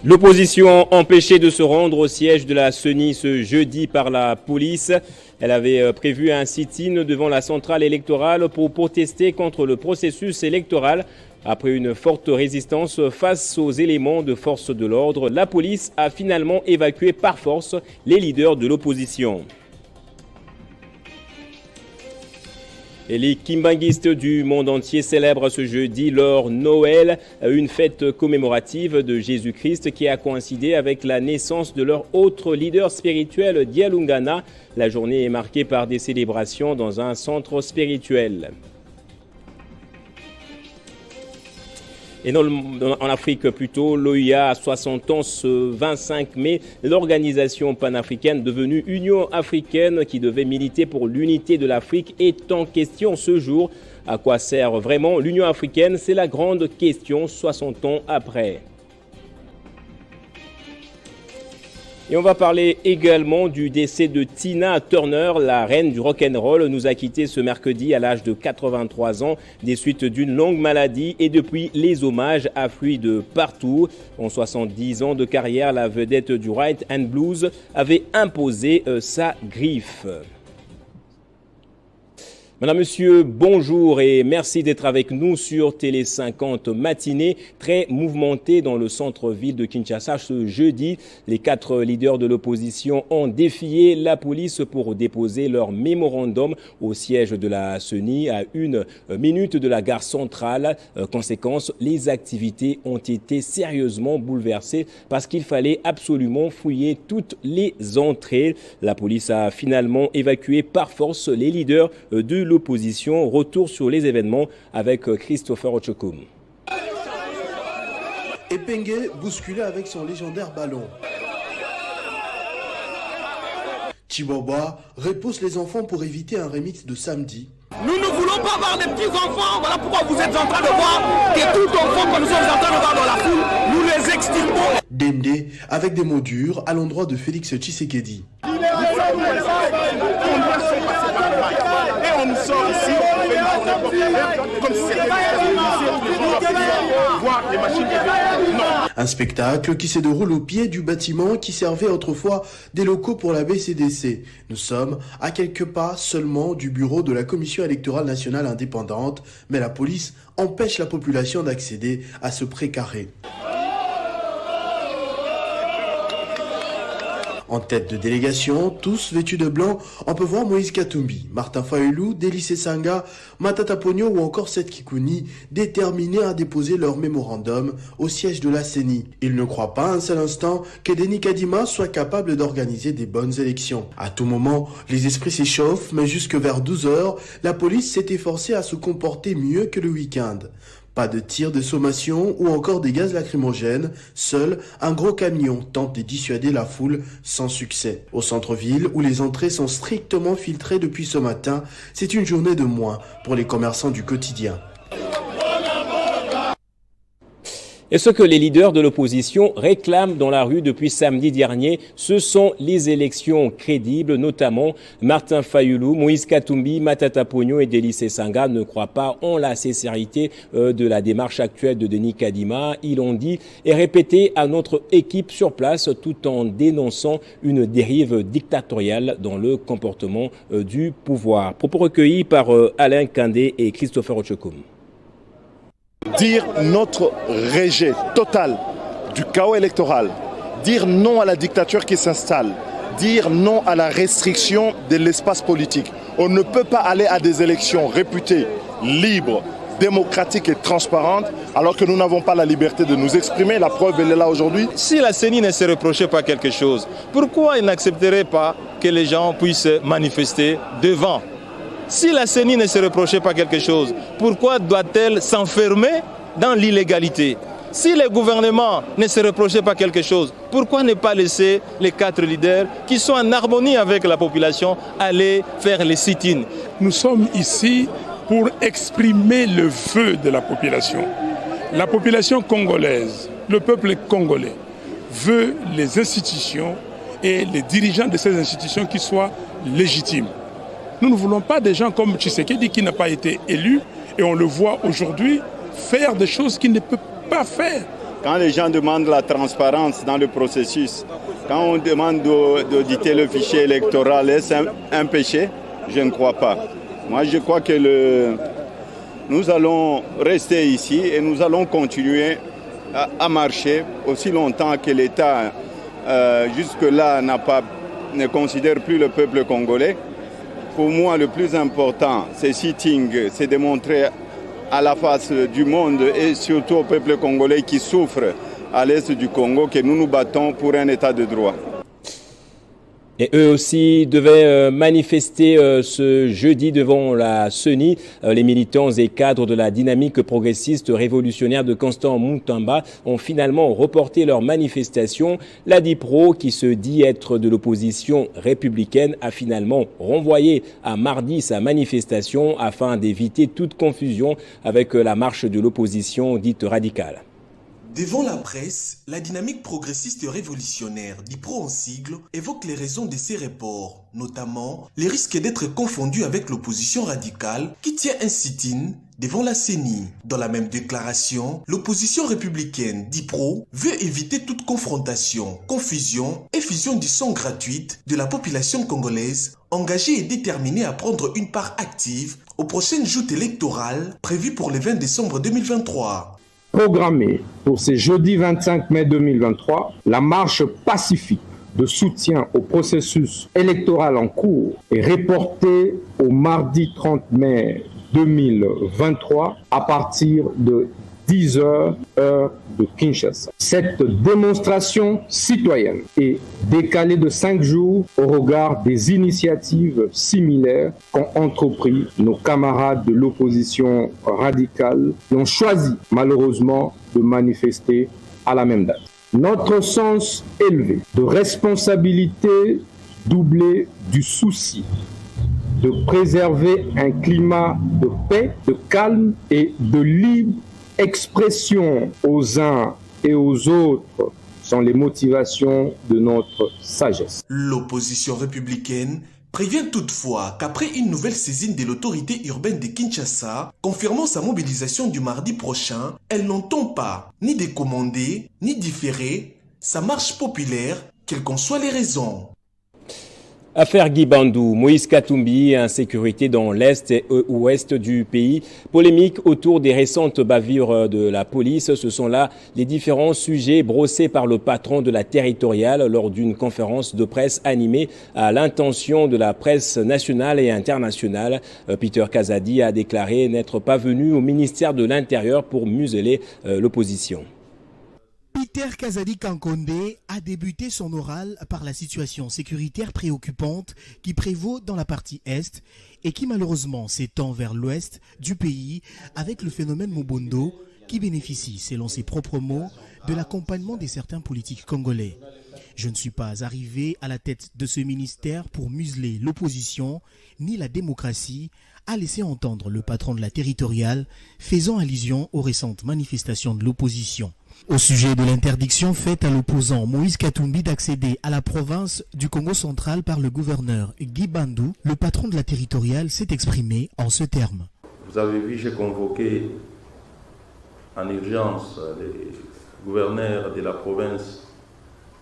L'opposition empêchée de se rendre au siège de la CENI ce jeudi par la police. Elle avait prévu un sit-in devant la centrale électorale pour protester contre le processus électoral. Après une forte résistance face aux éléments de force de l'ordre, la police a finalement évacué par force les leaders de l'opposition. Et les kimbanguistes du monde entier célèbrent ce jeudi leur Noël, une fête commémorative de Jésus-Christ qui a coïncidé avec la naissance de leur autre leader spirituel, Dialungana. La journée est marquée par des célébrations dans un centre spirituel. Et en Afrique plutôt, l'OUA a 60 ans ce 25 mai. L'organisation panafricaine devenue Union africaine qui devait militer pour l'unité de l'Afrique est en question ce jour. À quoi sert vraiment l'Union africaine? C'est la grande question 60 ans après. Et on va parler également du décès de Tina Turner, la reine du rock'n'roll, nous a quitté ce mercredi à l'âge de 83 ans des suites d'une longue maladie et depuis les hommages affluent de partout. En 70 ans de carrière, la vedette du Rhythm and Blues avait imposé sa griffe. Madame, Monsieur, bonjour et merci d'être avec nous sur Télé 50 matinée, très mouvementée dans le centre-ville de Kinshasa ce jeudi. Les 4 leaders de l'opposition ont défié la police pour déposer leur mémorandum au siège de la CENI à 1 minute de la gare centrale. Conséquence, les activités ont été sérieusement bouleversées parce qu'il fallait absolument fouiller toutes les entrées. La police a finalement évacué par force les leaders de l'opposition. Retour sur les événements avec Christopher Ochokoum. Epengue bousculé avec son légendaire ballon. Chiboba repousse les enfants pour éviter un remix de samedi. Nous ne voulons pas voir des petits enfants. Voilà pourquoi vous êtes en train de voir que tout enfant que nous sommes en train de voir dans la foule, nous les extirpons. Dende avec des mots durs à l'endroit de Félix Tshisekedi. Et on sort ici, on fait comme si c'était voir les machines. Non. Un spectacle qui se déroule au pied du bâtiment qui servait autrefois des locaux pour la BCDC. Nous sommes à quelques pas seulement du bureau de la Commission électorale nationale indépendante, mais la police empêche la population d'accéder à ce précaré. En tête de délégation, tous vêtus de blanc, on peut voir Moïse Katumbi, Martin Fayulu, Délice Sanga, Matata Ponyo ou encore Seth Kikouni, déterminés à déposer leur mémorandum au siège de la CENI. Ils ne croient pas un seul instant que Denis Kadima soit capable d'organiser des bonnes élections. À tout moment, les esprits s'échauffent, mais jusque vers 12 h, la police s'est efforcée à se comporter mieux que le week-end. Pas de tirs de sommation ou encore des gaz lacrymogènes, seul un gros camion tente de dissuader la foule sans succès. Au centre-ville, où les entrées sont strictement filtrées depuis ce matin, c'est une journée de moins pour les commerçants du quotidien. Et ce que les leaders de l'opposition réclament dans la rue depuis samedi dernier, ce sont les élections crédibles, notamment Martin Fayulu, Moïse Katumbi, Matata Ponyo et Délice Sanga ne croient pas en la sincérité de la démarche actuelle de Denis Kadima. Ils l'ont dit et répété à notre équipe sur place tout en dénonçant une dérive dictatoriale dans le comportement du pouvoir. Propos recueillis par Alain Kandé et Christopher Ochokoum. Dire notre rejet total du chaos électoral, dire non à la dictature qui s'installe, dire non à la restriction de l'espace politique. On ne peut pas aller à des élections réputées libres, démocratiques et transparentes alors que nous n'avons pas la liberté de nous exprimer. La preuve, elle est là aujourd'hui. Si la CENI ne se reprochait pas quelque chose, pourquoi il n'accepterait pas que les gens puissent manifester devant ? Si la CENI ne se reprochait pas quelque chose, pourquoi doit-elle s'enfermer dans l'illégalité? Si le gouvernement ne se reprochait pas quelque chose, pourquoi ne pas laisser les 4 leaders qui sont en harmonie avec la population aller faire les sit-ins? Nous sommes ici pour exprimer le vœu de la population. La population congolaise, le peuple congolais, veut les institutions et les dirigeants de ces institutions qui soient légitimes. Nous ne voulons pas des gens comme Tshisekedi qui n'a pas été élu et on le voit aujourd'hui faire des choses qu'il ne peut pas faire Quand les gens demandent la transparence dans le processus, quand on demande d'auditer le fichier électoral, est-ce un péché? Je ne crois pas. Moi, je crois que nous allons rester ici et nous allons continuer à marcher aussi longtemps que l'État, jusque-là, ne considère plus le peuple congolais. Pour moi, le plus important, c'est c'est de montrer à la face du monde et surtout au peuple congolais qui souffre à l'est du Congo que nous nous battons pour un état de droit. Et eux aussi devaient manifester ce jeudi devant la CENI. Les militants et cadres de la dynamique progressiste révolutionnaire de Constant Mutamba ont finalement reporté leur manifestation. La DIPRO, qui se dit être de l'opposition républicaine, a finalement renvoyé à mardi sa manifestation afin d'éviter toute confusion avec la marche de l'opposition dite radicale. Devant la presse, la dynamique progressiste révolutionnaire, DIPRO en sigle, évoque les raisons de ces reports, notamment les risques d'être confondus avec l'opposition radicale qui tient un sit-in devant la CENI. Dans la même déclaration, l'opposition républicaine, DIPRO, veut éviter toute confrontation, confusion et fusion du sang gratuite de la population congolaise engagée et déterminée à prendre une part active aux prochaines joutes électorales prévues pour le 20 décembre 2023. Programmée pour ce jeudi 25 mai 2023, la marche pacifique de soutien au processus électoral en cours est reportée au mardi 30 mai 2023 à partir de 10h, heure de Kinshasa. Cette démonstration citoyenne est décalée de 5 jours au regard des initiatives similaires qu'ont entrepris nos camarades de l'opposition radicale qui ont choisi malheureusement de manifester à la même date. Notre sens élevé de responsabilité doublé du souci de préserver un climat de paix, de calme et de libre expression aux uns et aux autres sont les motivations de notre sagesse. L'opposition républicaine prévient toutefois qu'après une nouvelle saisine de l'autorité urbaine de Kinshasa, confirmant sa mobilisation du mardi prochain, elle n'entend pas ni décommander, ni différer sa marche populaire, quelles qu'en soient les raisons. Affaire Guy Bandou, Moïse Katumbi, insécurité dans l'est et ouest du pays. Polémique autour des récentes bavures de la police. Ce sont là les différents sujets brossés par le patron de la territoriale lors d'une conférence de presse animée à l'intention de la presse nationale et internationale. Peter Kazadi a déclaré n'être pas venu au ministère de l'Intérieur pour museler l'opposition. Peter Kazadi Kankonde a débuté son oral par la situation sécuritaire préoccupante qui prévaut dans la partie Est et qui malheureusement s'étend vers l'Ouest du pays avec le phénomène Mobondo qui bénéficie, selon ses propres mots, de l'accompagnement de certains politiques congolais. Je ne suis pas arrivé à la tête de ce ministère pour museler l'opposition ni la démocratie, a laissé entendre le patron de la territoriale, faisant allusion aux récentes manifestations de l'opposition. Au sujet de l'interdiction faite à l'opposant Moïse Katumbi d'accéder à la province du Congo central par le gouverneur Guy Bandou, le patron de la territoriale s'est exprimé en ce terme. Vous avez vu, j'ai convoqué en urgence les gouverneurs de la province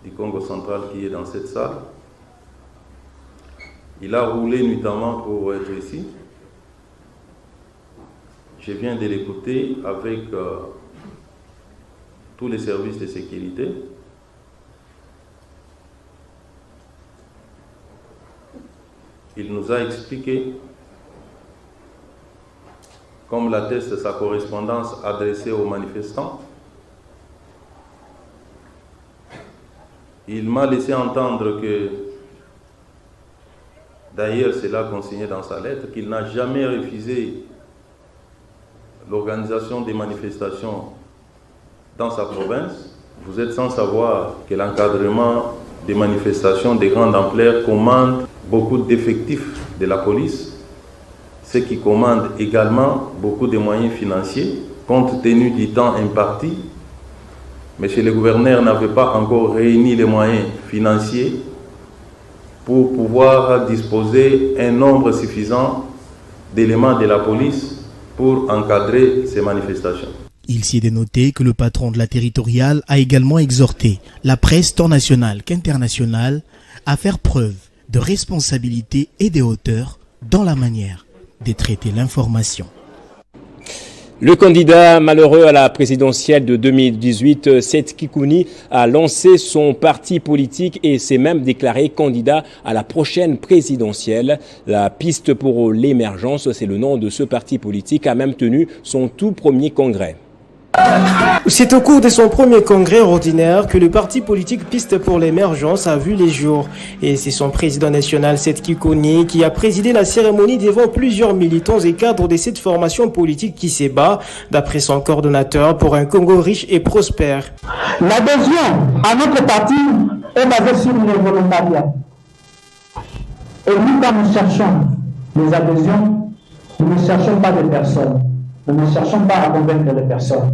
du Congo central qui est dans cette salle. Il a roulé nuitamment pour être ici. Je viens de l'écouter avec tous les services de sécurité. Il nous a expliqué, comme l'atteste sa correspondance adressée aux manifestants, il m'a laissé entendre que, d'ailleurs c'est là consigné dans sa lettre, qu'il n'a jamais refusé l'organisation des manifestations dans sa province. Vous êtes sans savoir que l'encadrement des manifestations de grande ampleur commande beaucoup d'effectifs de la police, ce qui commande également beaucoup de moyens financiers, compte tenu du temps imparti. Monsieur le gouverneur n'avait pas encore réuni les moyens financiers pour pouvoir disposer un nombre suffisant d'éléments de la police pour encadrer ces manifestations. Il s'y est dénoté que le patron de la territoriale a également exhorté la presse tant nationale qu'internationale à faire preuve de responsabilité et de hauteur dans la manière de traiter l'information. Le candidat malheureux à la présidentielle de 2018, Seth Kikouni, a lancé son parti politique et s'est même déclaré candidat à la prochaine présidentielle. La piste pour l'émergence, c'est le nom de ce parti politique, a même tenu son tout premier congrès. C'est au cours de son premier congrès ordinaire que le parti politique Piste pour l'émergence a vu les jours. Et c'est son président national, Seth Kikouni, qui a présidé la cérémonie devant plusieurs militants et cadres de cette formation politique qui s'ébat, d'après son coordonnateur, pour un Congo riche et prospère. L'adhésion à notre parti est basée sur le volontariat. Et nous, quand nous cherchons les adhésions, nous ne cherchons pas des personnes. Nous ne cherchons pas à convaincre les personnes.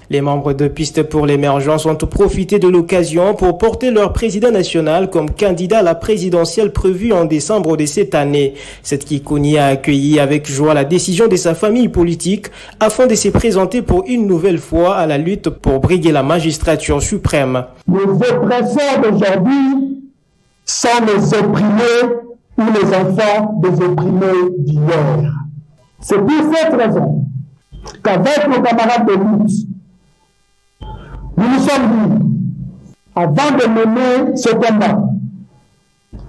Les membres de Piste pour l'émergence ont profité de l'occasion pour porter leur président national comme candidat à la présidentielle prévue en décembre de cette année. Seth Kikouni a accueilli avec joie la décision de sa famille politique afin de se présenter pour une nouvelle fois à la lutte pour briguer la magistrature suprême. Les oppresseurs d'aujourd'hui sont les opprimés ou les enfants des opprimés d'hier. C'est pour cette raison qu'avec nos camarades de lutte, nous nous sommes dit, avant de mener ce combat,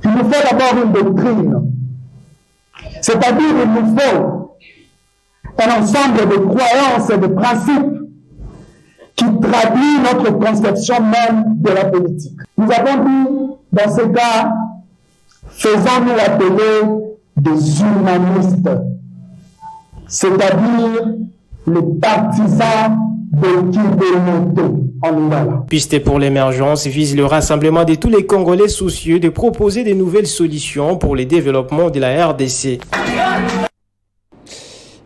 il nous faut d'abord une doctrine. C'est-à-dire qu'il nous faut un ensemble de croyances et de principes qui traduit notre conception même de la politique. Nous avons dit, dans ce cas, faisons-nous appeler des humanistes, c'est-à-dire les partisans de Kibemoto en Ouganda. Piste pour l'émergence vise le rassemblement de tous les Congolais soucieux de proposer de nouvelles solutions pour le développement de la RDC.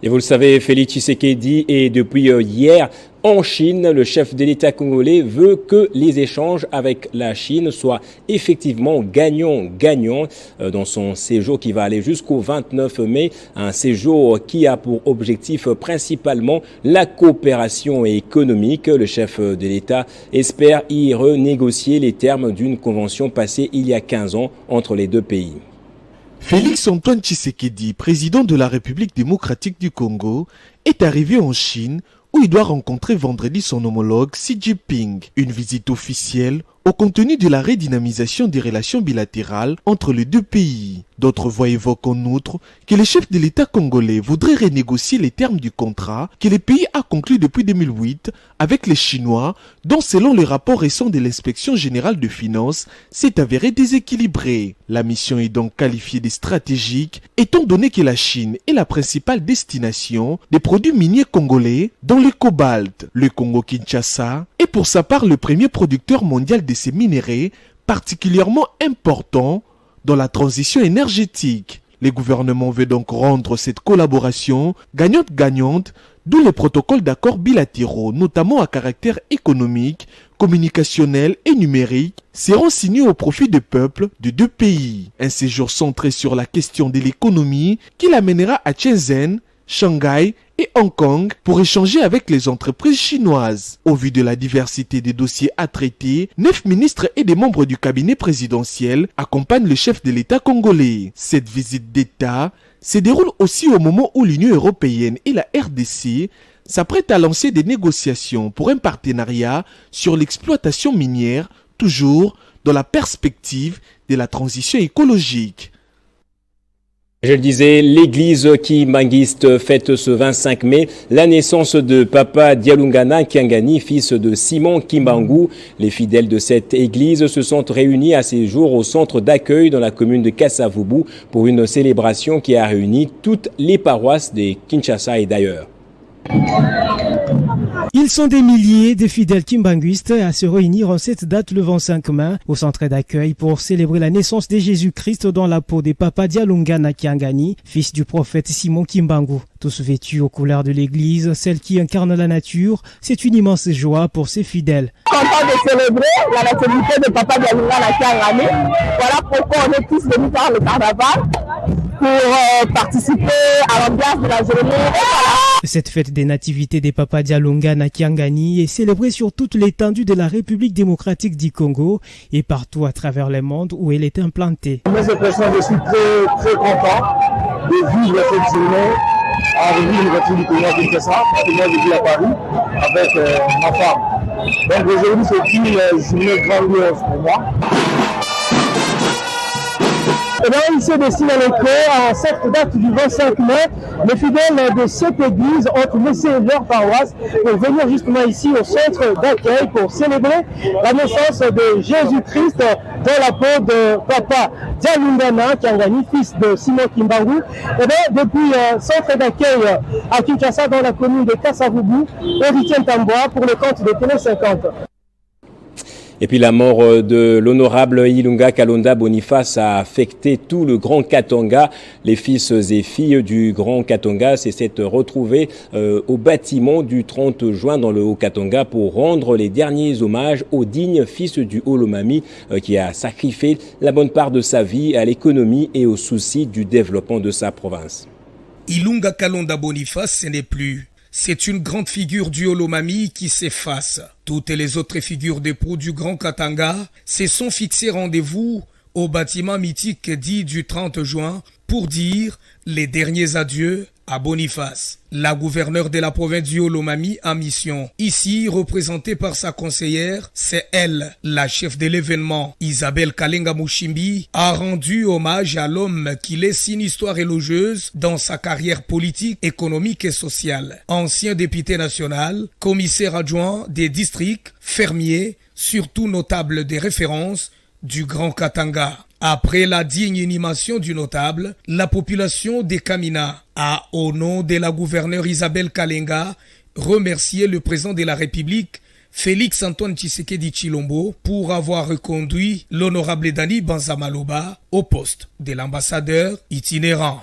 Et vous le savez, Félix Tshisekedi est depuis hier en Chine. Le chef de l'État congolais veut que les échanges avec la Chine soient effectivement gagnants-gagnants dans son séjour qui va aller jusqu'au 29 mai. Un séjour qui a pour objectif principalement la coopération économique. Le chef de l'État espère y renégocier les termes d'une convention passée il y a 15 ans entre les deux pays. Félix-Antoine Tshisekedi, président de la République démocratique du Congo, est arrivé en Chine où il doit rencontrer vendredi son homologue Xi Jinping. Une visite officielle au contenu de la redynamisation des relations bilatérales entre les deux pays. D'autres voix évoquent en outre que le chef de l'État congolais voudrait renégocier les termes du contrat que le pays a conclu depuis 2008 avec les Chinois, dont selon le rapport récent de l'inspection générale de finances, s'est avéré déséquilibré. La mission est donc qualifiée de stratégique, étant donné que la Chine est la principale destination des produits miniers congolais, dont le cobalt. Le Congo-Kinshasa est pour sa part le premier producteur mondial de ces minéraux, particulièrement important dans la transition énergétique. Le gouvernement veut donc rendre cette collaboration gagnante-gagnante, d'où les protocoles d'accords bilatéraux, notamment à caractère économique, communicationnel et numérique, seront signés au profit des peuples de deux pays. Un séjour centré sur la question de l'économie qui l'amènera à Shenzhen, Shanghai et Hong Kong pour échanger avec les entreprises chinoises. Au vu de la diversité des dossiers à traiter, 9 ministres et des membres du cabinet présidentiel accompagnent le chef de l'État congolais. Cette visite d'État se déroule aussi au moment où l'Union européenne et la RDC s'apprêtent à lancer des négociations pour un partenariat sur l'exploitation minière, toujours dans la perspective de la transition écologique. Je le disais, l'église kimbanguiste fête ce 25 mai la naissance de Papa Dialungana Kiangani, fils de Simon Kimbangu. Les fidèles de cette église se sont réunis à ces jours au centre d'accueil dans la commune de Kasavubu pour une célébration qui a réuni toutes les paroisses de Kinshasa et d'ailleurs. Ils sont des milliers de fidèles kimbanguistes à se réunir en cette date le 25 mai au centre d'accueil pour célébrer la naissance de Jésus-Christ dans la peau des Papa Dialungana Kiangani, fils du prophète Simon Kimbangu. Tous vêtus aux couleurs de l'église, celle qui incarne la nature, c'est une immense joie pour ses fidèles. Content de célébrer la nativité de Papa Dialungana Kiangani. Voilà pourquoi on est tous venus faire le carnaval. pour participer à l'ambiance de la journée. Cette fête des nativités des Papa Dialonga na Kiangani est célébrée sur toute l'étendue de la République démocratique du Congo et partout à travers le monde où elle est implantée. Mes impressions, je suis très content de vivre cette journée en revue l'université du Congo à Kinshasa, parce que moi je vis à Paris avec ma femme. Donc aujourd'hui c'est une journée grandiose pour moi. Et bien, il se destine à l'écho, à cette date du 25 mai, les fidèles de cette église ont laissé leur paroisse pour venir justement ici au centre d'accueil pour célébrer la naissance de Jésus-Christ dans la peau de Papa Dialungana Kiangani, fils de Simon Kimbangu. Et bien, depuis centre d'accueil à Kinshasa dans la commune de Kassavubu, Héritier Tamboa pour le compte de Télé 50. Et puis la mort de l'honorable Ilunga Kalonda Boniface a affecté tout le Grand Katanga. Les fils et filles du Grand Katanga s'est retrouvés au bâtiment du 30 juin dans le Haut-Katanga pour rendre les derniers hommages au digne fils du Olomami qui a sacrifié la bonne part de sa vie à l'économie et au souci du développement de sa province. Ilunga Kalonda Boniface, ce n'est plus. C'est une grande figure du Olomami qui s'efface. Toutes les autres figures d'époux du Grand Katanga se sont fixées rendez-vous au bâtiment mythique dit du 30 juin pour dire les derniers adieux à Boniface. La gouverneure de la province du Olomami en mission, ici représentée par sa conseillère, c'est elle, la chef de l'événement, Isabelle Kalenga Mushimbi, a rendu hommage à l'homme qui laisse une histoire élogieuse dans sa carrière politique, économique et sociale. Ancien député national, commissaire adjoint des districts, fermier, surtout notable des références du Grand Katanga. Après la digne inhumation du notable, la population des Kamina a, au nom de la gouverneure Isabelle Kalenga, remercié le président de la République, Félix Antoine Tshisekedi Tshilombo, pour avoir reconduit l'honorable Dani Banzamaloba au poste de l'ambassadeur itinérant.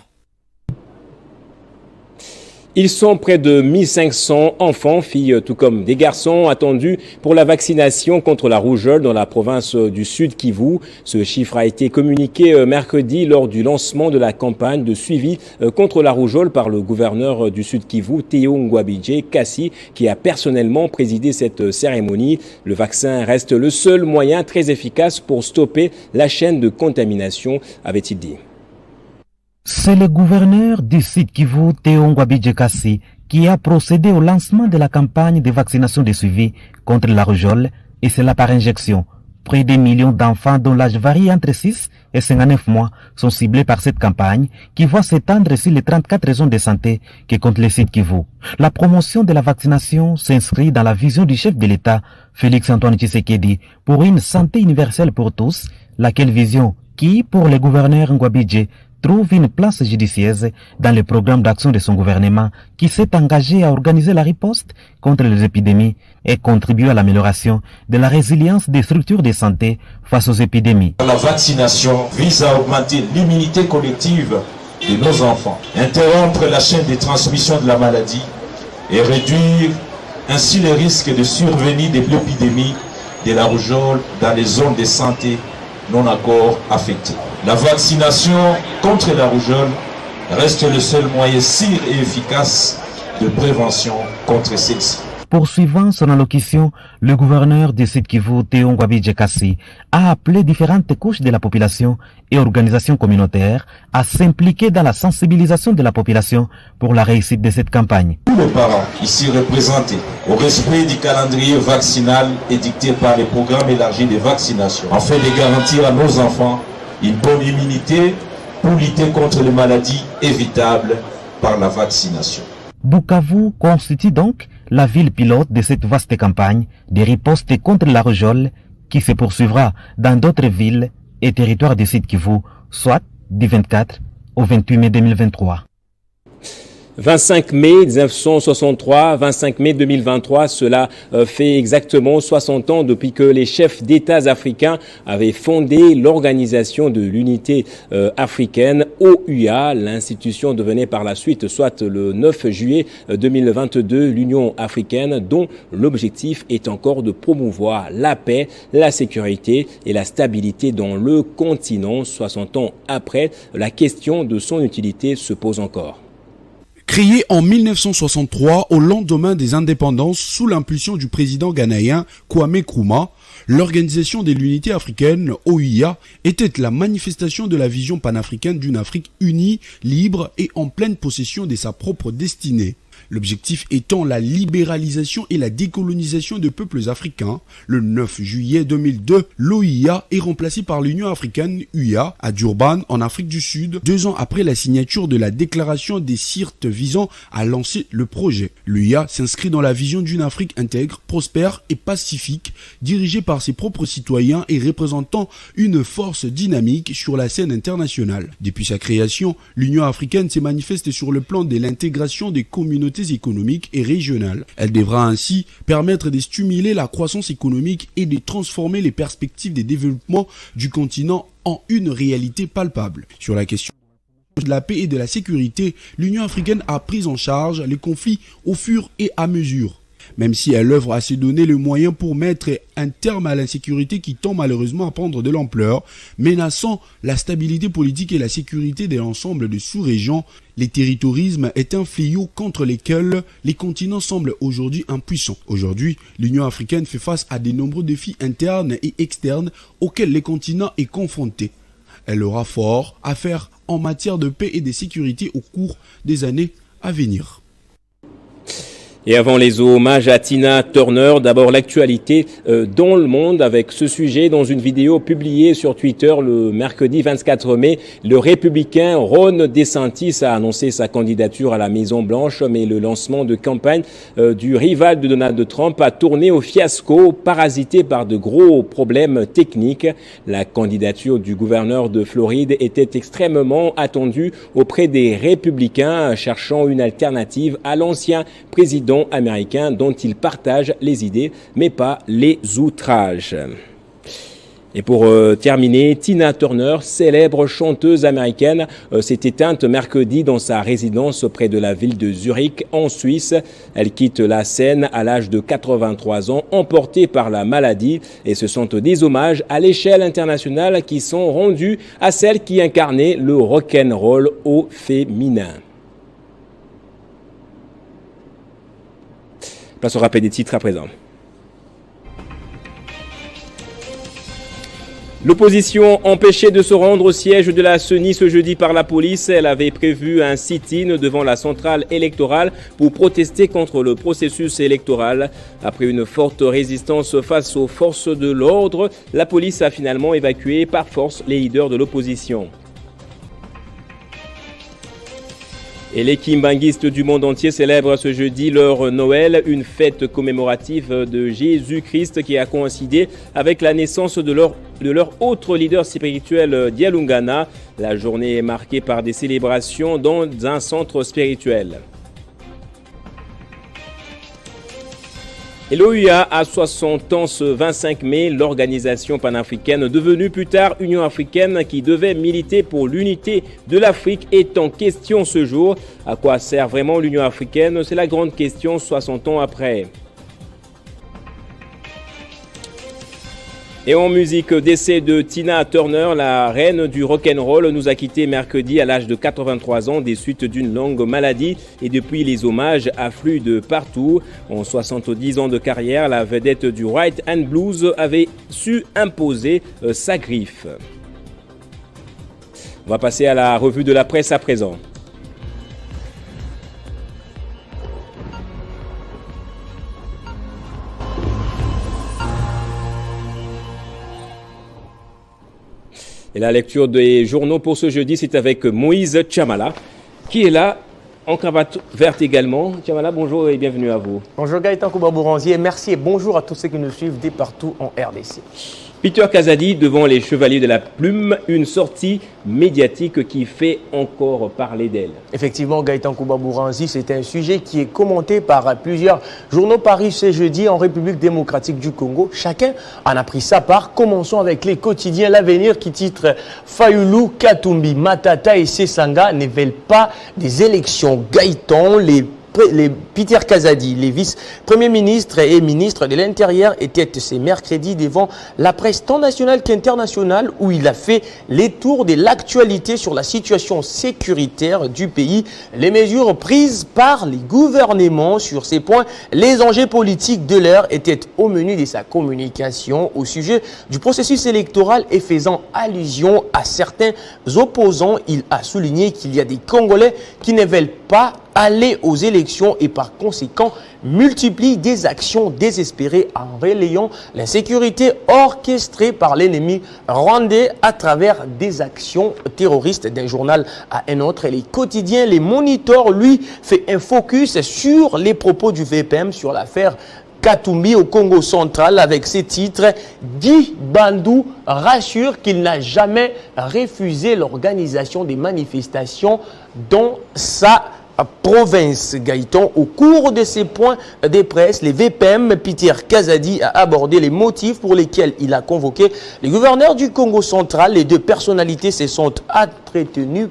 Ils sont près de 1500 enfants, filles tout comme des garçons, attendus pour la vaccination contre la rougeole dans la province du Sud Kivu. Ce chiffre a été communiqué mercredi lors du lancement de la campagne de suivi contre la rougeole par le gouverneur du Sud Kivu, Théo Ngwabidje Kassi, qui a personnellement présidé cette cérémonie. Le vaccin reste le seul moyen très efficace pour stopper la chaîne de contamination, avait-il dit. C'est le gouverneur du Sud Kivu, Théo Ngwabidje Kassi, qui a procédé au lancement de la campagne de vaccination de suivi contre la rougeole, et cela par injection. Près des millions d'enfants dont l'âge varie entre 6 et 59 mois sont ciblés par cette campagne qui voit s'étendre sur les 34 régions de santé que compte le Sud Kivu. La promotion de la vaccination s'inscrit dans la vision du chef de l'État, Félix Antoine Tshisekedi, pour une santé universelle pour tous, laquelle vision qui, pour le gouverneur Ngwabidje, trouve une place judicieuse dans le programme d'action de son gouvernement qui s'est engagé à organiser la riposte contre les épidémies et contribuer à l'amélioration de la résilience des structures de santé face aux épidémies. La vaccination vise à augmenter l'immunité collective de nos enfants, interrompre la chaîne de transmission de la maladie et réduire ainsi les risques de survenue de l'épidémie de la rougeole dans les zones de santé non encore affectées. La vaccination contre la rougeole reste le seul moyen sûr et efficace de prévention contre celle-ci. Poursuivant son allocution, le gouverneur du Sud Kivu, Théo Ngwabidje Kassi, a appelé différentes couches de la population et organisations communautaires à s'impliquer dans la sensibilisation de la population pour la réussite de cette campagne. Tous les parents ici représentés, au respect du calendrier vaccinal édicté par les programmes élargis de vaccination, afin de garantir à nos enfants une bonne immunité pour lutter contre les maladies évitables par la vaccination. Bukavu constitue donc la ville pilote de cette vaste campagne de riposte contre la rougeole qui se poursuivra dans d'autres villes et territoires du Sud Kivu, soit du 24 au 28 mai 2023. 25 mai 1963, 25 mai 2023, cela fait exactement 60 ans depuis que les chefs d'États africains avaient fondé l'Organisation de l'Unité africaine, OUA. L'institution devenait par la suite, soit le 9 juillet 2022, l'Union africaine, dont l'objectif est encore de promouvoir la paix, la sécurité et la stabilité dans le continent. 60 ans après, la question de son utilité se pose encore. Créée en 1963 au lendemain des indépendances sous l'impulsion du président ghanéen Kwame Nkrumah, l'Organisation de l'Unité africaine, OUA, était la manifestation de la vision panafricaine d'une Afrique unie, libre et en pleine possession de sa propre destinée. L'objectif étant la libéralisation et la décolonisation des peuples africains. Le 9 juillet 2002, l'OUA est remplacée par l'Union africaine UA à Durban, en Afrique du Sud, 2 ans après la signature de la déclaration des Sirte visant à lancer le projet. L'UA s'inscrit dans la vision d'une Afrique intègre, prospère et pacifique, dirigée par ses propres citoyens et représentant une force dynamique sur la scène internationale. Depuis sa création, l'Union africaine s'est manifestée sur le plan de l'intégration des communautés économiques et régionales. Elle devra ainsi permettre de stimuler la croissance économique et de transformer les perspectives de développement du continent en une réalité palpable. Sur la question de la paix et de la sécurité, l'Union africaine a pris en charge les conflits au fur et à mesure. Même si elle œuvre à se donner le moyen pour mettre un terme à l'insécurité qui tend malheureusement à prendre de l'ampleur, menaçant la stabilité politique et la sécurité de l'ensemble des sous-régions, le territorisme est un fléau contre lequel les continents semblent aujourd'hui impuissants. Aujourd'hui, l'Union africaine fait face à de nombreux défis internes et externes auxquels le continent est confronté. Elle aura fort à faire en matière de paix et de sécurité au cours des années à venir. Et avant les hommages à Tina Turner, d'abord l'actualité dans le monde avec ce sujet. Dans une vidéo publiée sur Twitter le mercredi 24 mai, le républicain Ron DeSantis a annoncé sa candidature à la Maison-Blanche, mais le lancement de campagne du rival de Donald Trump a tourné au fiasco, parasité par de gros problèmes techniques. La candidature du gouverneur de Floride était extrêmement attendue auprès des républicains, cherchant une alternative à l'ancien président américain dont il partage les idées, mais pas les outrages. Et pour terminer, Tina Turner, célèbre chanteuse américaine, s'est éteinte mercredi dans sa résidence près de la ville de Zurich, en Suisse. Elle quitte la scène à l'âge de 83 ans, emportée par la maladie. Et ce sont des hommages à l'échelle internationale qui sont rendus à celle qui incarnait le rock'n'roll au féminin. Place au rappel des titres à présent. L'opposition empêchée de se rendre au siège de la CENI ce jeudi par la police. Elle avait prévu un sit-in devant la centrale électorale pour protester contre le processus électoral. Après une forte résistance face aux forces de l'ordre, la police a finalement évacué par force les leaders de l'opposition. Et les kimbanguistes du monde entier célèbrent ce jeudi leur Noël, une fête commémorative de Jésus-Christ qui a coïncidé avec la naissance de leur autre leader spirituel, Dialungana. La journée est marquée par des célébrations dans un centre spirituel. Et l'OUA a 60 ans ce 25 mai, l'organisation panafricaine devenue plus tard Union africaine qui devait militer pour l'unité de l'Afrique est en question ce jour. À quoi sert vraiment l'Union africaine? C'est la grande question 60 ans après. Et en musique, décès de Tina Turner, la reine du rock'n'roll, nous a quitté mercredi à l'âge de 83 ans des suites d'une longue maladie. Et depuis, les hommages affluent de partout. En 70 ans de carrière, la vedette du Rhythm and Blues avait su imposer sa griffe. On va passer à la revue de la presse à présent. Et la lecture des journaux pour ce jeudi, c'est avec Moïse Tchamala, qui est là, en cravate verte également. Tchamala, bonjour et bienvenue à vous. Bonjour Gaëtan Kouba-Bouranzier, merci et bonjour à tous ceux qui nous suivent dès partout en RDC. Peter Kazadi devant les Chevaliers de la Plume, une sortie médiatique qui fait encore parler d'elle. Effectivement, Gaëtan Koubabouranzi, c'est un sujet qui est commenté par plusieurs journaux parus ce jeudi en République démocratique du Congo. Chacun en a pris sa part. Commençons avec les quotidiens L'Avenir qui titre « Fayulu, Katumbi, Matata et Sesanga ne veulent pas des élections. Gaëtan, les Peter Kazadi, les vice-premiers ministres et ministres de l'Intérieur, étaient ce mercredi devant la presse tant nationale qu'internationale où il a fait les tours de l'actualité sur la situation sécuritaire du pays, les mesures prises par les gouvernements sur ces points. Les enjeux politiques de l'heure étaient au menu de sa communication au sujet du processus électoral et faisant allusion à certains opposants. Il a souligné qu'il y a des Congolais qui ne veulent pas aller aux élections et par conséquent multiplie des actions désespérées en relayant l'insécurité orchestrée par l'ennemi rwandais à travers des actions terroristes d'un journal à un autre. Les quotidiens, les moniteurs, lui, fait un focus sur les propos du VPM sur l'affaire Katumbi au Congo central avec ses titres. Guy Bandou rassure qu'il n'a jamais refusé l'organisation des manifestations dans sa province. Gaëtan, au cours de ces points de presse, les VPM, Peter Kazadi a abordé les motifs pour lesquels il a convoqué les gouverneurs du Congo central. Les deux personnalités se sont entretenues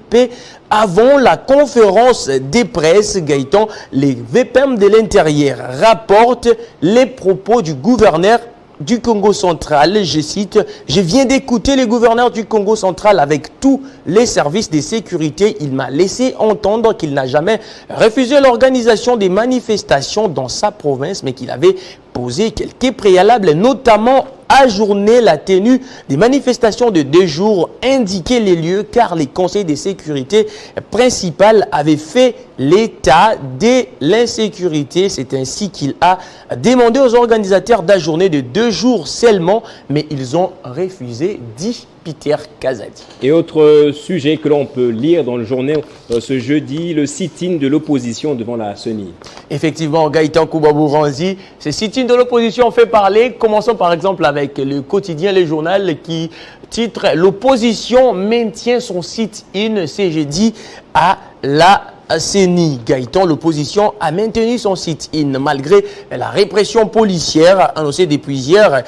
avant la conférence des presses. Gaëtan, les VPM de l'Intérieur rapportent les propos du gouverneur du Congo central, je cite, « Je viens d'écouter le gouverneur du Congo central avec tous les services de sécurité. Il m'a laissé entendre qu'il n'a jamais refusé l'organisation des manifestations dans sa province, mais qu'il avait posé quelques préalables, notamment ajourner la tenue des manifestations de 2 jours, indiquer les lieux, car les conseils de sécurité principal avaient fait l'état de l'insécurité. C'est ainsi qu'il a demandé aux organisateurs d'ajourner de 2 jours seulement, mais ils ont refusé, dit Peter Kazadi. Et autre sujet que l'on peut lire dans le journal ce jeudi, le sit-in de l'opposition devant la CENI. Effectivement, Gaëtan Koubabouranzi, ce sit-in de l'opposition fait parler. Commençons par exemple avec le quotidien Le Journal qui titre « L'opposition maintient son sit-in ce jeudi à la CENI ». Gaëtan, l'opposition a maintenu son sit-in malgré la répression policière annoncée depuis hier.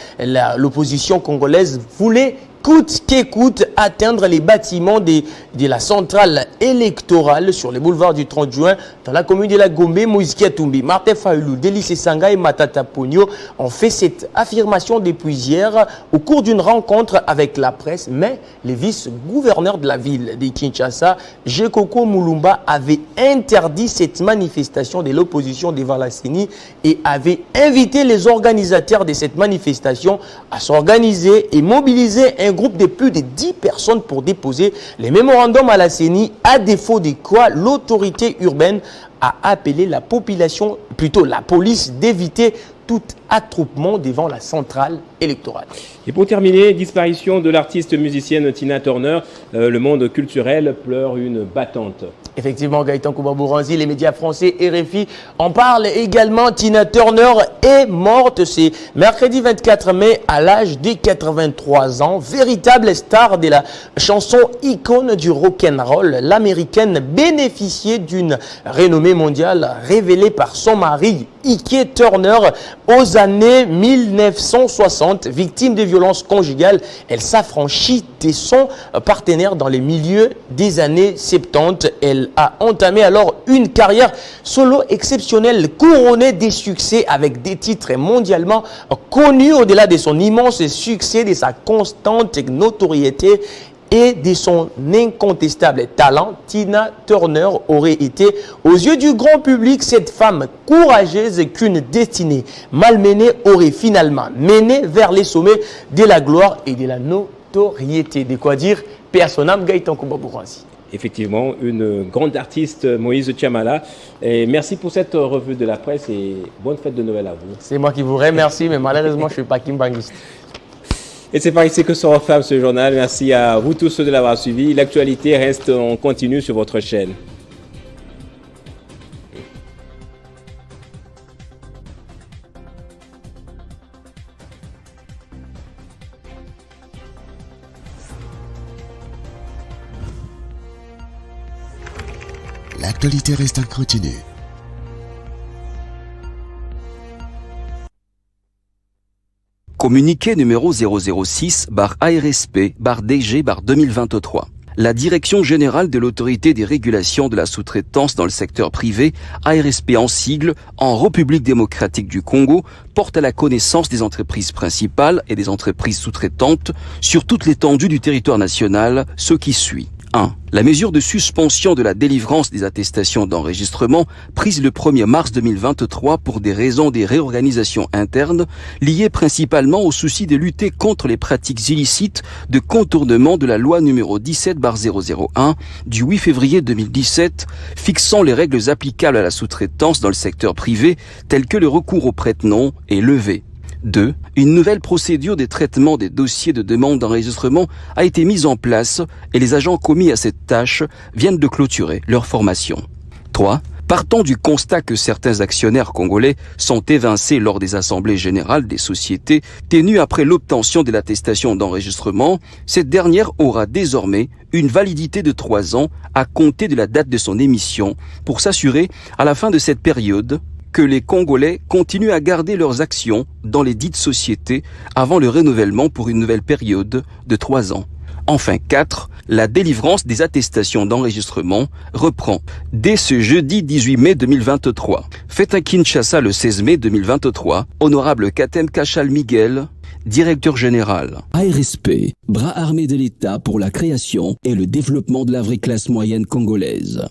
L'opposition congolaise voulait coûte qu'écoute atteindre les bâtiments de la centrale électorale sur le boulevard du 30 juin dans la commune de la Gombe. Moïse Katumbi, Martin Fayulu, Délice Sanga et Matata Ponyo ont fait cette affirmation depuis hier au cours d'une rencontre avec la presse, mais le vice-gouverneur de la ville de Kinshasa, Jekoko Mulumba, avait interdit cette manifestation de l'opposition devant la CENI et avait invité les organisateurs de cette manifestation à s'organiser et mobiliser un groupe de plus de 10 personnes pour déposer les mémorandums à la CENI, à défaut de quoi l'autorité urbaine a appelé la population, plutôt la police, d'éviter tout attroupement devant la centrale électorale. Et pour terminer, disparition de l'artiste musicienne Tina Turner, le monde culturel pleure une battante. Effectivement, Gaëtan Koubabouranzi, les médias français RFI en parlent également. Tina Turner est morte, c'est mercredi 24 mai à l'âge de 83 ans. Véritable star de la chanson, icône du rock'n'roll, l'américaine bénéficiait d'une renommée mondiale révélée par son mari, Ike Turner, aux années 1960. Victime de violences conjugales, elle s'affranchit de son partenaire dans les milieux des années 70. Elle a entamé alors une carrière solo exceptionnelle, couronnée des succès avec des titres mondialement connus. Au-delà de son immense succès, de sa constante notoriété et de son incontestable talent, Tina Turner aurait été, aux yeux du grand public, cette femme courageuse qu'une destinée malmenée aurait finalement menée vers les sommets de la gloire et de la notoriété. De quoi dire, personnam Gaëtan Koubabouranzi. Effectivement, une grande artiste, Moïse Tchamala. Et merci pour cette revue de la presse et bonne fête de Noël à vous. C'est moi qui vous remercie, mais malheureusement, je ne suis pas kimbanguiste. Et c'est par ici que se referme ce journal. Merci à vous tous de l'avoir suivi. L'actualité reste en continu sur votre chaîne. l'actualité reste en continu. Communiqué numéro 006/ARSP/DG/2023. La Direction générale de l'autorité des régulations de la sous-traitance dans le secteur privé, ARSP en sigle, en République démocratique du Congo, porte à la connaissance des entreprises principales et des entreprises sous-traitantes sur toute l'étendue du territoire national ce qui suit. 1. La mesure de suspension de la délivrance des attestations d'enregistrement prise le 1er mars 2023 pour des raisons de réorganisation interne liées principalement au souci de lutter contre les pratiques illicites de contournement de la loi numéro 17/001 du 8 février 2017 fixant les règles applicables à la sous-traitance dans le secteur privé telles que le recours au prête-nom est levé. 2. Une nouvelle procédure de traitement des dossiers de demande d'enregistrement a été mise en place et les agents commis à cette tâche viennent de clôturer leur formation. 3. Partant du constat que certains actionnaires congolais sont évincés lors des assemblées générales des sociétés tenues après l'obtention de l'attestation d'enregistrement, cette dernière aura désormais une validité de 3 ans à compter de la date de son émission pour s'assurer, à la fin de cette période, que les Congolais continuent à garder leurs actions dans les dites sociétés avant le renouvellement pour une nouvelle période de 3 ans. Enfin 4, la délivrance des attestations d'enregistrement reprend dès ce jeudi 18 mai 2023. Fait à Kinshasa le 16 mai 2023, honorable Katem Kachal Miguel, directeur général. ARSP, bras armé de l'État pour la création et le développement de la vraie classe moyenne congolaise.